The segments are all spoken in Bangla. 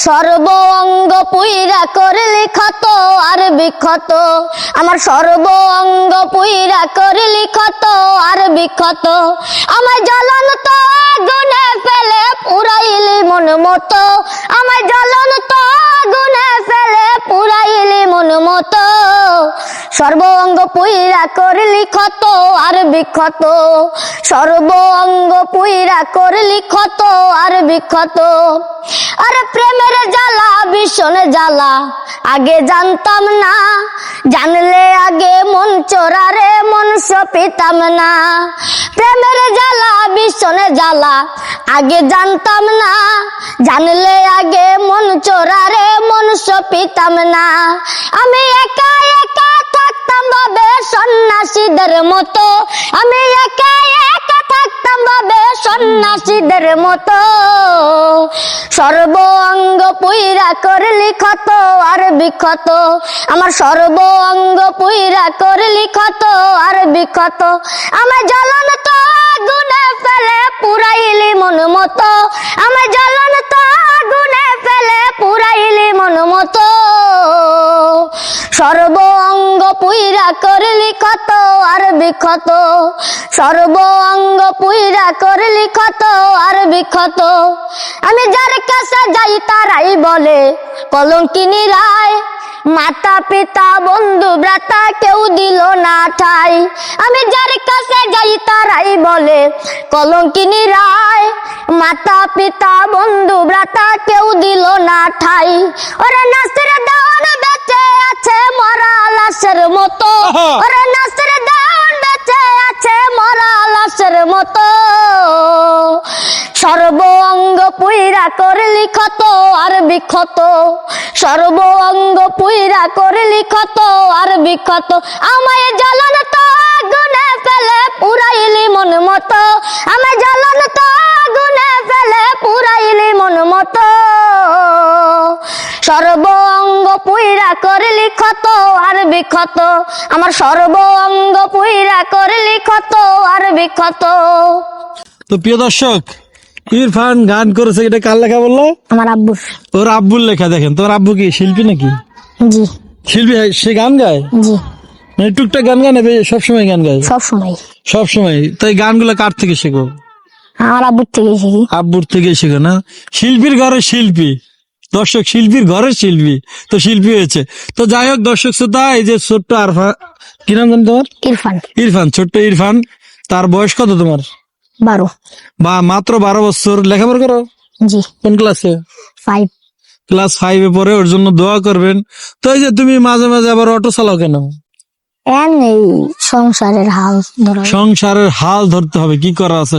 সর্ব অঙ্গ পুইরা করলি ক্ষত আর বিক্ষত, আমার সর্ব অঙ্গ পুইরা করলি ক্ষত আর বিক্ষত, আমার জ্বলন্ত আগুনে ফেলে পুরাইলি মন মতো, আমার জ্বলন্ত আগুনে ফেলে পুরাইলি মন মতো, সর্ব অঙ্গ পুইরা করলি ক্ষত আর বিক্ষত, সর্ব অঙ্গ পুইরা করলি ক্ষত আর বিক্ষত। আরে প্রেমের জ্বালা ভীষণ জ্বালা আগে জানতাম না, জানলে আগে মন চোরারে মনুষ্য পেতাম না, প্রেমের জ্বালা ভীষণ জ্বালা আগে জানতাম না, জানলে আগে মন চোরারে মনুষ্য পেতাম না, আমি একা একা থাকতাম ভাবে সন্ন্যাসীদের মতো, আমি একা একা থাকতাম ভাবে সন্ন্যাসীদের মতো, সর্ব অঙ্গ পুইরা করলি ক্ষত আর বিক্ষত, আমার সর্ব অঙ্গ পুইরা করলি ক্ষত আর বিক্ষত, আমার জ্বলন্ত আগুনে ফেলে পুরাইলি মন মতো, আমার জ্বলন্ত আগুনে ফেলে পুরাইলি মন মতো, সর্ব অঙ্গ পুইরা করলি ক্ষত আর বিক্ষত, সর্ব অঙ্গ পুইরা করলি ক্ষত আর বিক্ষত, আমি যার কাছে যাই তারাই বলে কলঙ্কিনী রায়, মাতা পিতা বন্ধু ভ্রাতা কেউ দিল না ঠাই, আমি যার কাছে যাই তারাই বলে কলঙ্কিনী রায়, মাতা পিতা বন্ধু ভ্রাতা কেউ দিল না ঠাই, ওরে নাসির দেওয়ান বেঁচে আছে মরা লাশের মতো, ওরে নাসির দেওয়ান বেঁচে আছে মরা লাশের মতো, সর্ব অঙ্গ পুইরা করলি ক্ষত আর বিক্ষত, সর্ব অঙ্গ পুইরা করলি ক্ষত আর বিক্ষত, আমায় জ্বলন্ত আগুনে ফেলে পুরাইলি মন মতো, আমায় জ্বলন্ত আগুনে ফেলে পুরাইলি মন মতো, সর্ব অঙ্গ পুইরা করলি ক্ষত আর বিক্ষত, আমার সর্ব অঙ্গ পুইরা করলি ক্ষত আর বিক্ষত। তো প্রিয় দর্শক, ইরফান গান করেছে, এটা কার লেখা বললো? আমার আব্বু। ওর আব্বুর লেখা। দেখেন, তোর আব্বু কি শিল্পী নাকি? জি। শিল্পী? সে গান গায়? জি। মানে টুকটাক গান গায় না সবসময় গান গায়? সবসময়। সবসময়? তাই গানগুলো কার থেকে শেখো? আমার আব্বুর থেকে শিখি। আব্বুর থেকে শেখো না? শিল্পীর ঘরের শিল্পী দর্শক, শিল্পীর ঘরের শিল্পী, তো শিল্পী হয়েছে। তো যাই হোক দর্শক শ্রোতা, এই যে ছোট্ট আরফা, কি নাম জানি তোমার? ইরফান। ইরফান, ছোট্ট ইরফান, তার বয়স কত তোমার? 12। বা মাত্র 12 বছর। লেখাপড়া করো? জি। কোন ক্লাসে? 5। ক্লাস 5-এ পড়ে। ওর জন্য দোয়া করবেন। তো এই যে তুমি মাঝে মাঝে আবার অটো চালাও কেন? এই সংসারের হাল ধরো। সংসারের হাল ধরতে হবে, কি করা আছে,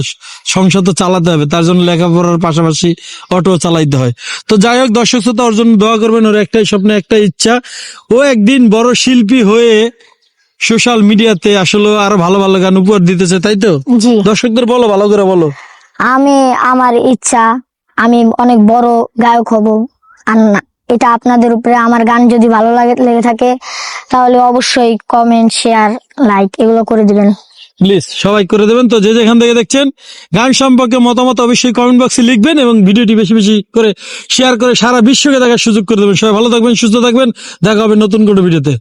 সংসার তো চালাতে হবে, তার জন্য লেখাপড়ার পাশাপাশি অটো চালাইতে হয়। তো যাই হোক দর্শক শ্রোতা, ওর জন্য দোয়া করবেন। ওর একটাই স্বপ্ন, একটাই ইচ্ছা, ও একদিন বড় শিল্পী হয়ে সোশ্যাল মিডিয়াতে আসলে আরো ভালো ভালো গান উপহার দিতেছে, তাই তো? জি। দর্শকদের বলো, ভালো করে বলো। আমার ইচ্ছা আমি অনেক বড় গায়ক হব। আর না, এটা আপনাদের উপরে। আমার গান যদি ভালো লেগে থাকে তাহলে অবশ্যই কমেন্ট, শেয়ার, লাইক এগুলো করে দিবেন প্লিজ, সবাই করে দেবেন। তো যে যেখান থেকে দেখছেন, গান সম্পর্কে মতামত অবশ্যই কমেন্ট বক্সে লিখবেন এবং ভিডিওটি বেশি বেশি করে শেয়ার করে সারা বিশ্বকে দেখার সুযোগ করে দেবেন। সবাই ভালো থাকবেন, সুস্থ থাকবেন, দেখা হবে নতুন কোনো ভিডিওতে।